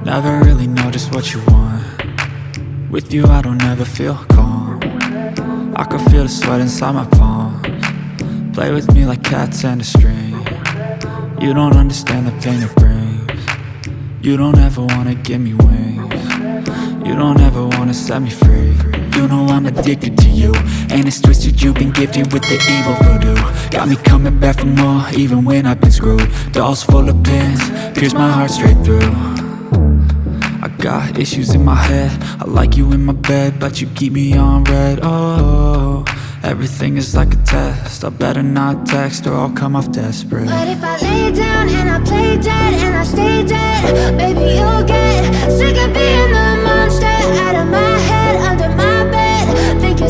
Never really know just what you want. With you I don't ever feel calm. I can feel the sweat inside my palms. Play with me like cats and a string. You don't understand the pain it brings. You don't ever wanna give me wings. You don't ever wanna set me free. You know I'm addicted to you, and it's twisted, you've been gifted with the evil voodoo. Got me coming back for more, even when I've been screwed. Dolls full of pins, pierce my heart straight through. I got issues in my head, I like you in my bed, but you keep me on red. Oh, everything is like a test, I better not text or I'll come off desperate. But if I lay down and I play dead and I stay dead, baby you'll get sick of being the monster out of my head, under my bed. Think you're